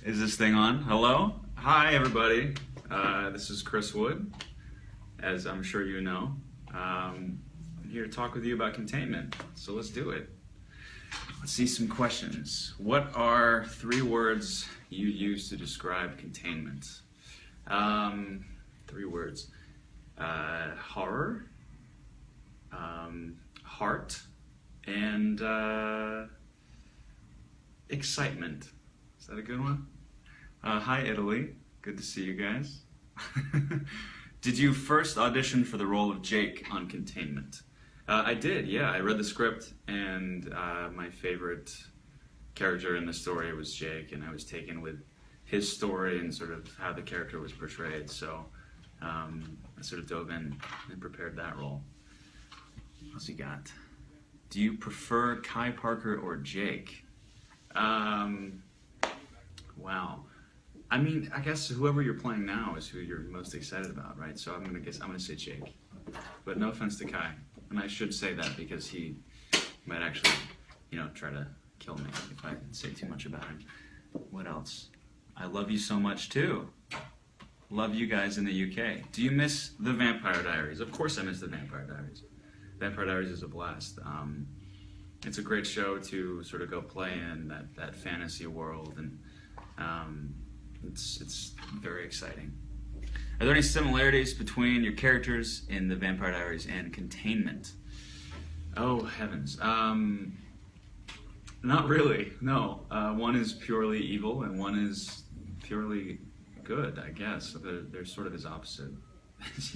Is this thing on? Hello? Hi, everybody. This is Chris Wood, as I'm sure you know. I'm here to talk with you about containment, so let's do it. Let's see some questions. What are 3 words you use to describe containment? 3 words. Horror, heart, and excitement. Is that a good one? Hi, Italy. Good to see you guys. Did you first audition for the role of Jake on Containment? I did, yeah. I read the script, and my favorite character in the story was Jake, and I was taken with his story and sort of how the character was portrayed. So I sort of dove in and prepared that role. What else you got? Do you prefer Kai Parker or Jake? Wow. I mean, I guess whoever you're playing now is who you're most excited about, right? So I'm gonna say Jake. But no offense to Kai. And I should say that because he might actually, try to kill me if I say too much about him. What else? I love you so much too. Love you guys in the UK. Do you miss the Vampire Diaries? Of course I miss the Vampire Diaries. Vampire Diaries is a blast. It's a great show to sort of go play in that fantasy world, and it's very exciting. Are there any similarities between your characters in the Vampire Diaries and Containment? Oh heavens, not really. No, one is purely evil and one is purely good. I guess they're sort of as opposite as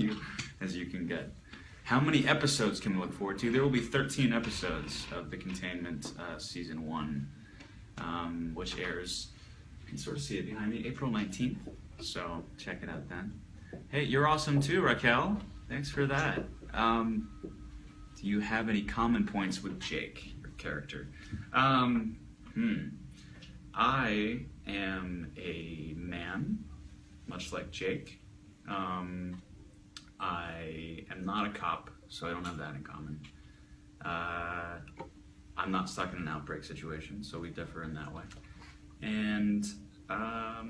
you can get. How many episodes can we look forward to? There will be 13 episodes of the Containment Season 1, which airs, you can sort of see it behind me, April 19th. So check it out then. Hey, you're awesome too, Raquel. Thanks for that. Do you have any common points with Jake, your character? I am a man, much like Jake. I am not a cop, so I don't have that in common. I'm not stuck in an outbreak situation, so we differ in that way. And I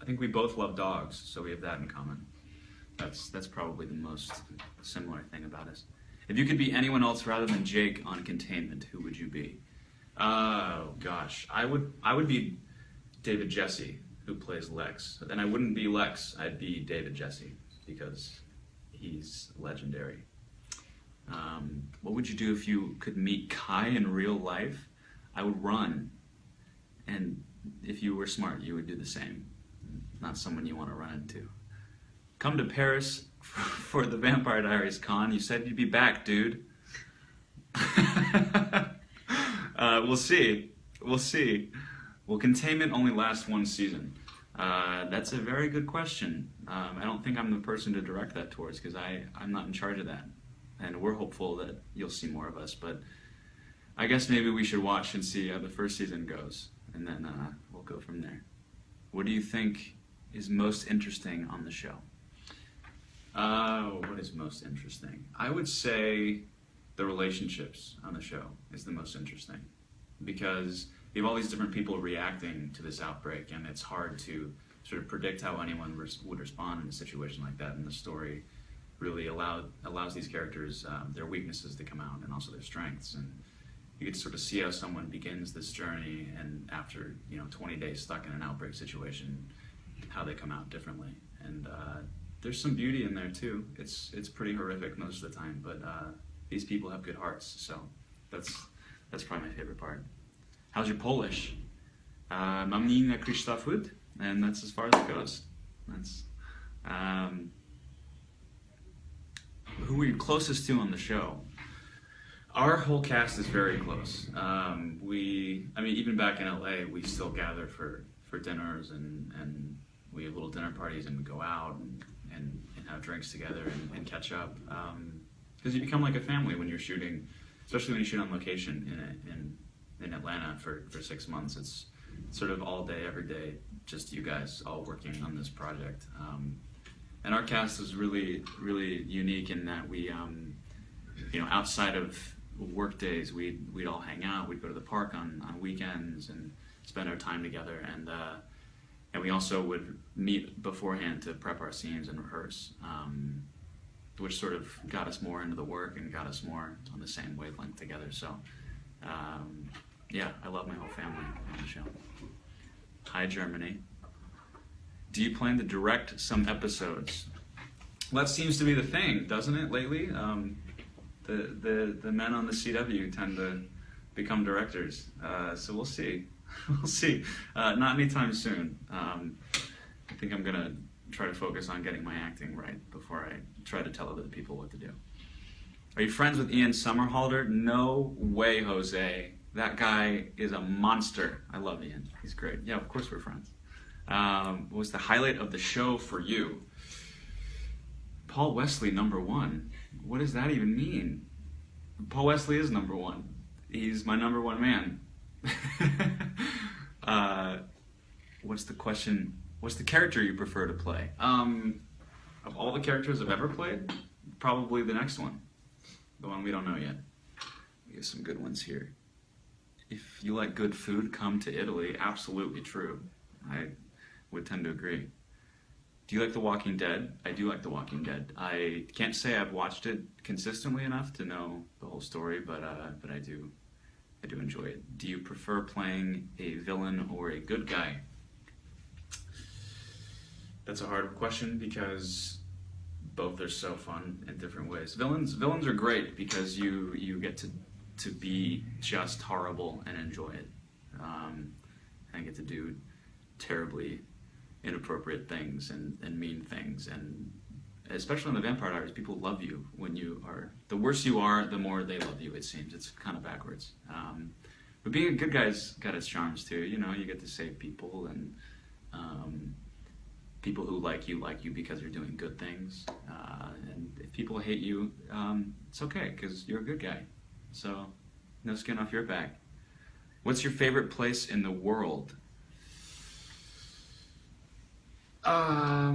think we both love dogs, so we have that in common. That's probably the most similar thing about us. If you could be anyone else rather than Jake on Containment, who would you be? Oh gosh, I would be David Jesse, who plays Lex. And I wouldn't be Lex, I'd be David Jesse, because he's legendary. What would you do if you could meet Kai in real life? I would run. And if you were smart, you would do the same. Not someone you want to run into. Come to Paris for the Vampire Diaries con. You said you'd be back, dude. We'll see. We'll see. Will Containment only last 1 season? That's a very good question. I don't think I'm the person to direct that towards because I'm not in charge of that. And we're hopeful that you'll see more of us. But I guess maybe we should watch and see how the first season goes. And then we'll go from there. What do you think is most interesting on the show? What is most interesting? I would say the relationships on the show is the most interesting. Because you have all these different people reacting to this outbreak, and it's hard to sort of predict how anyone would respond in a situation like that. And the story really allows these characters their weaknesses to come out, and also their strengths. And you get to sort of see how someone begins this journey, and after 20 days stuck in an outbreak situation, how they come out differently. And there's some beauty in there too. It's pretty horrific most of the time, but these people have good hearts, so that's probably my favorite part. How's your Polish? Mam na imię Krzysztof Wood, and that's as far as it goes. Who were you closest to on the show? Our whole cast is very close. Even back in LA, we still gather for dinners, and we have little dinner parties, and we go out and have drinks together and catch up. Because you become like a family when you're shooting, especially when you shoot on location in Atlanta for 6 months. It's sort of all day, every day, just you guys all working on this project. And our cast is really, really unique in that we, outside of work days, we'd all hang out. We'd go to the park on weekends, and spend our time together, and we also would meet beforehand to prep our scenes and rehearse, which sort of got us more into the work and got us more on the same wavelength together. So, yeah, I love my whole family on the show. Hi, Germany. Do you plan to direct some episodes? Well, that seems to be the thing, doesn't it, lately? The men on the CW tend to become directors, so we'll see. We'll see. Not anytime soon. I think I'm gonna try to focus on getting my acting right before I try to tell other people what to do. Are you friends with Ian Somerhalder? No way, Jose. That guy is a monster. I love Ian. He's great. Yeah, of course we're friends. What was the highlight of the show for you? Paul Wesley, #1. What does that even mean? Paul Wesley is #1. He's my #1 man. What's the question? What's the character you prefer to play? Of all the characters I've ever played, probably the next one. The one we don't know yet. We get some good ones here. If you like good food, come to Italy. Absolutely true. I would tend to agree. Do you like The Walking Dead? I do like The Walking Dead. I can't say I've watched it consistently enough to know the whole story, but I do enjoy it. Do you prefer playing a villain or a good guy? That's a hard question because both are so fun in different ways. Villains are great because you get to be just horrible and enjoy it. I get to do terribly inappropriate things and mean things, and especially in the Vampire Diaries, people love you when you are, the worse you are, the more they love you, it seems. It's kind of backwards. But being a good guy's got its charms too. You know, you get to save people, and people who like you because you're doing good things. And if people hate you, it's okay, because you're a good guy. So, no skin off your back. What's your favorite place in the world? I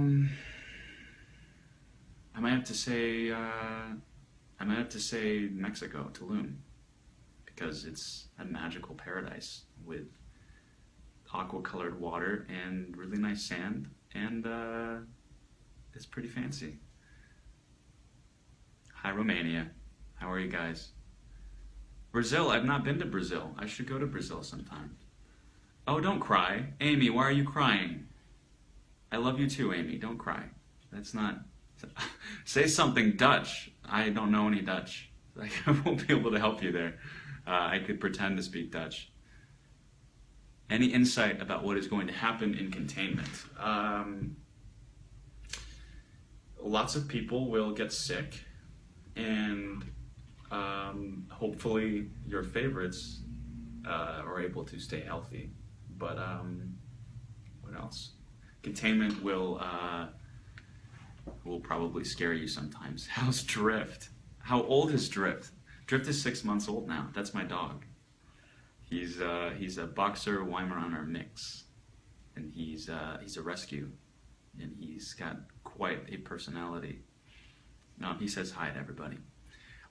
might have to say Mexico, Tulum, because it's a magical paradise with aqua-colored water and really nice sand, and it's pretty fancy. Hi, Romania. How are you guys? Brazil. I've not been to Brazil. I should go to Brazil sometime. Oh, don't cry. Amy, why are you crying? I love you too, Amy. Don't cry. That's not... Say something Dutch. I don't know any Dutch. I won't be able to help you there. I could pretend to speak Dutch. Any insight about what is going to happen in Containment? Lots of people will get sick, and hopefully your favorites are able to stay healthy. But what else? Containment will probably scare you sometimes. How's Drift? How old is Drift? Drift is 6 months old now. That's my dog. He's a boxer Weimaraner mix, and he's a rescue, and he's got quite a personality. He says hi to everybody.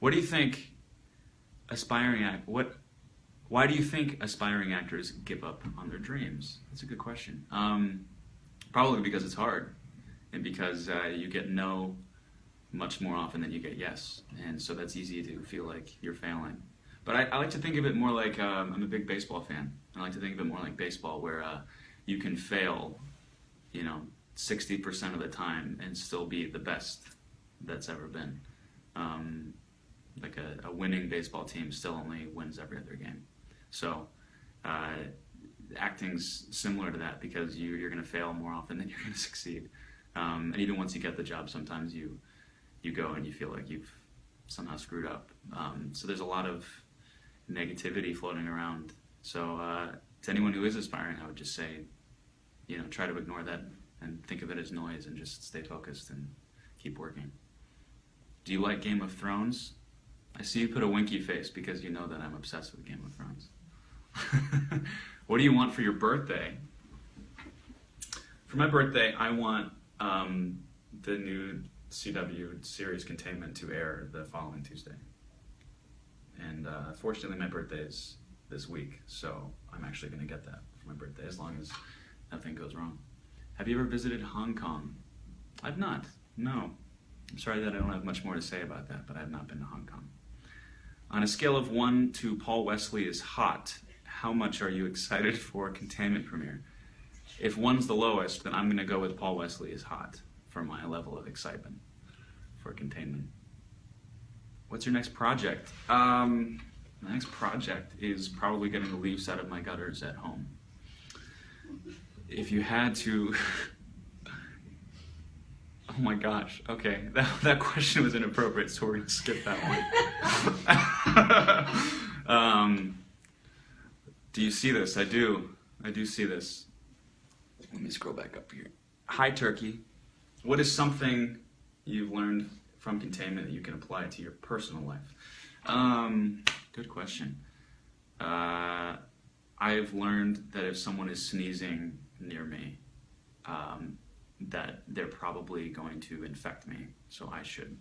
What do you think Why do you think aspiring actors give up on their dreams? That's a good question. Probably because it's hard, and because you get no much more often than you get yes, and so that's easy to feel like you're failing. But I like to think of it more like, I'm a big baseball fan. I like to think of it more like baseball, where you can fail, 60% of the time and still be the best that's ever been. Like a winning baseball team still only wins every other game. So acting's similar to that, because you're going to fail more often than you're going to succeed. And even once you get the job, sometimes you go and you feel like you've somehow screwed up. So there's a lot of negativity floating around. So to anyone who is aspiring, I would just say, try to ignore that and think of it as noise, and just stay focused and keep working. Do you like Game of Thrones? I see you put a winky face because you know that I'm obsessed with Game of Thrones. What do you want for your birthday? For my birthday, I want the new CW series Containment to air the following Tuesday. And fortunately, my birthday is this week, so I'm actually going to get that for my birthday, as long as nothing goes wrong. Have you ever visited Hong Kong? I've not, no. I'm sorry that I don't have much more to say about that, but I have not been to Hong Kong. On a scale of 1 to Paul Wesley is hot, how much are you excited for Containment premiere? If 1's the lowest, then I'm going to go with Paul Wesley is hot for my level of excitement for Containment. What's your next project? My next project is probably getting the leaves out of my gutters at home. If you had to... Oh my gosh, okay, that question was inappropriate, so we're going to skip that one. Do you see this? I do see this. Let me scroll back up here. Hi, Turkey. What is something you've learned from Containment that you can apply to your personal life? Good question. I've learned that if someone is sneezing near me, that they're probably going to infect me, so I should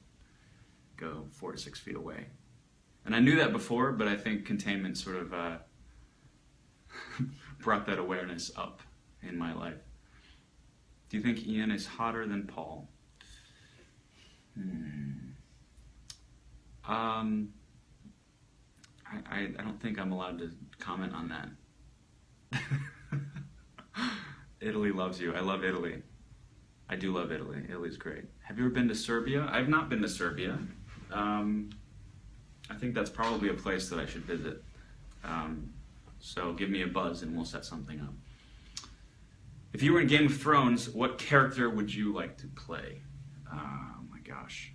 go 4 to 6 feet away. And I knew that before, but I think Containment sort of brought that awareness up in my life. Do you think Ian is hotter than Paul? I don't think I'm allowed to comment on that. Italy loves you. I love Italy. I do love Italy. Italy's great. Have you ever been to Serbia? I've not been to Serbia. I think that's probably a place that I should visit. So give me a buzz and we'll set something up. If you were in Game of Thrones, what character would you like to play? Oh my gosh.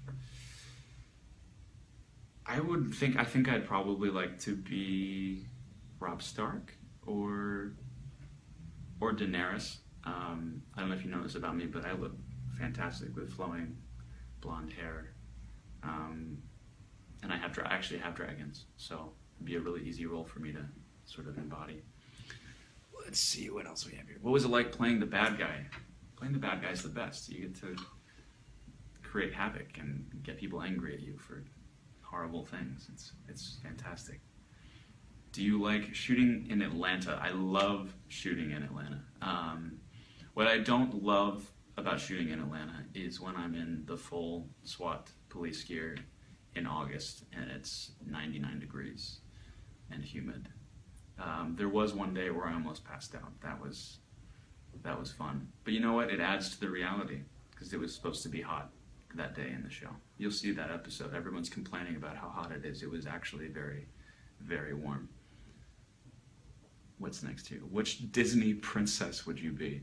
I think I'd probably like to be Robb Stark or Daenerys. I don't know if you know this about me, but I look fantastic with flowing blonde hair. And I actually have dragons, so it'd be a really easy role for me to sort of embody. Let's see what else we have here. What was it like playing the bad guy? Playing the bad guy is the best. You get to create havoc and get people angry at you for horrible things. It's fantastic. Do you like shooting in Atlanta? I love shooting in Atlanta. What I don't love about shooting in Atlanta is when I'm in the full SWAT police gear in August and it's 99 degrees and humid. There was one day where I almost passed out. That was fun. But you know what? It adds to the reality because it was supposed to be hot that day in the show. You'll see that episode. Everyone's complaining about how hot it is. It was actually very, very warm. What's next here? Which Disney princess would you be?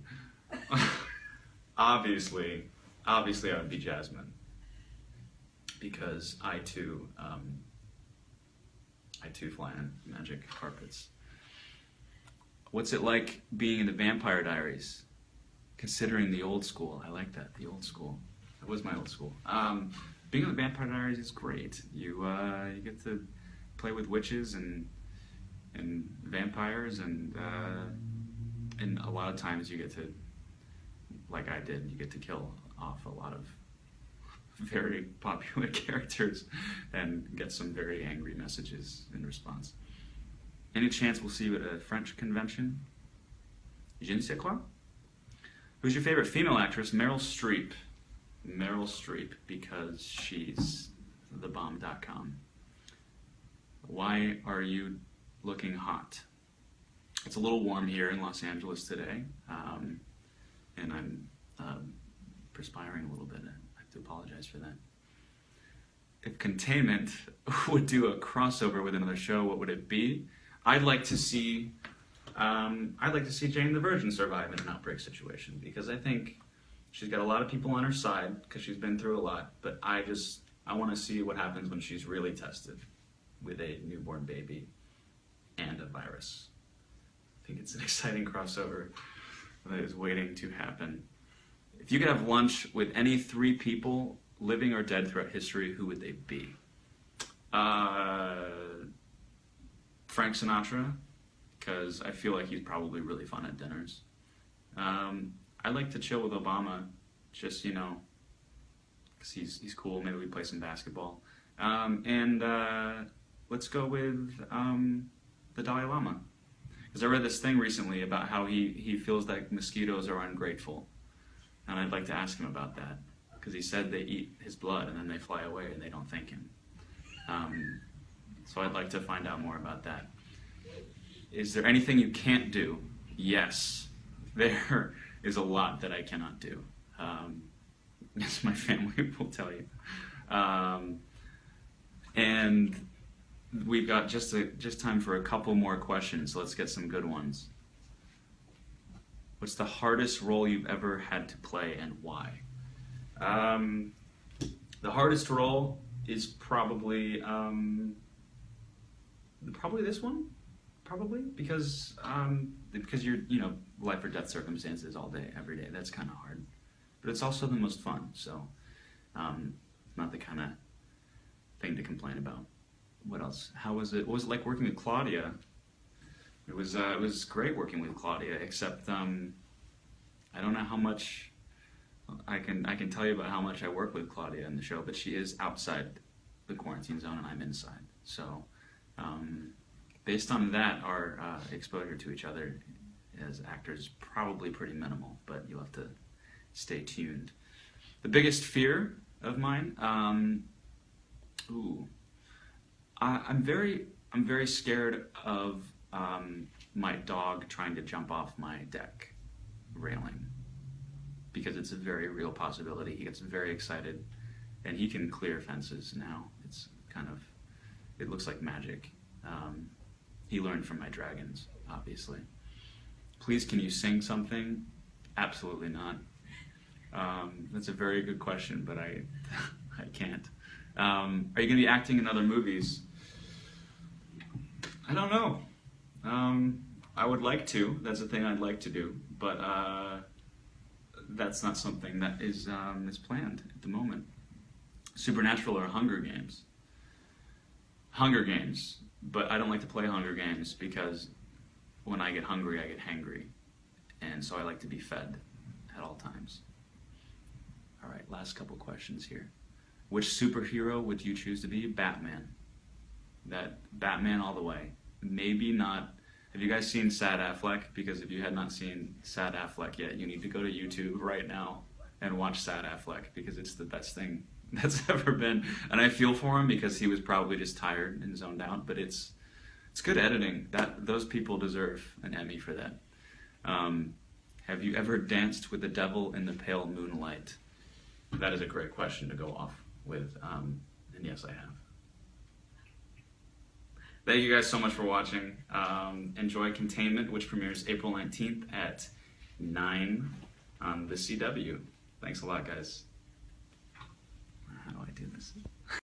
Obviously I would be Jasmine, because I too fly on magic carpets. What's it like being in the Vampire Diaries? Considering the old school, I like that. The old school. That was my old school. Being in the Vampire Diaries is great. You get to play with witches and vampires, and a lot of times you get to, like I did, you get to kill off a lot of very popular characters and get some very angry messages in response. Any chance we'll see you at a French convention? Je ne sais quoi? Who's your favorite female actress? Meryl Streep. Meryl Streep, because she's thebomb.com. Why are you looking hot? It's a little warm here in Los Angeles today, and I'm perspiring a little bit. I have to apologize for that. If Containment would do a crossover with another show, what would it be? I'd like to see Jane the Virgin survive in an outbreak situation, because I think she's got a lot of people on her side because she's been through a lot, but I want to see what happens when she's really tested with a newborn baby and a virus. I think it's an exciting crossover that is waiting to happen. If you could have lunch with any 3 people, living or dead throughout history, who would they be? Frank Sinatra, because I feel like he's probably really fun at dinners. I'd like to chill with Obama, just, because he's cool. Maybe we play some basketball. And let's go with the Dalai Lama. Because I read this thing recently about how he feels like mosquitoes are ungrateful. And I'd like to ask him about that. Because he said they eat his blood and then they fly away and they don't thank him. So I'd like to find out more about that. Is there anything you can't do? Yes. There is a lot that I cannot do. As my family will tell you. And we've got just time for a couple more questions. So let's get some good ones. What's the hardest role you've ever had to play and why? The hardest role is probably this one, because you're life or death circumstances all day, every day. That's kind of hard, but it's also the most fun. So, not the kind of thing to complain about. What else? How was it? What was it like working with Claudia? It was great working with Claudia, except I don't know how much I can tell you about how much I work with Claudia in the show, but she is outside the quarantine zone and I'm inside. So based on that, our exposure to each other as actors is probably pretty minimal, but you'll have to stay tuned. The biggest fear of mine, I'm very scared of my dog trying to jump off my deck railing, because it's a very real possibility. He gets very excited, and he can clear fences now. It looks like magic. He learned from my dragons, obviously. Please, can you sing something? Absolutely not. That's a very good question, but I can't. Are you going to be acting in other movies? I don't know. I would like to. That's a thing I'd like to do, but that's not something that is planned at the moment. Supernatural or Hunger Games? Hunger Games, but I don't like to play Hunger Games because when I get hungry, I get hangry, and so I like to be fed at all times. All right, last couple questions here. Which superhero would you choose to be? Batman. Batman all the way. Maybe not. Have you guys seen Sad Affleck? Because if you had not seen Sad Affleck yet, you need to go to YouTube right now and watch Sad Affleck, because it's the best thing that's ever been. And I feel for him because he was probably just tired and zoned out, but it's good editing. Those people deserve an Emmy for that. Have you ever danced with the devil in the pale moonlight? That is a great question to go off with, and yes, I have. Thank you guys so much for watching. Enjoy Containment, which premieres April 19th at 9 on the CW. Thanks a lot, guys. How do I do this?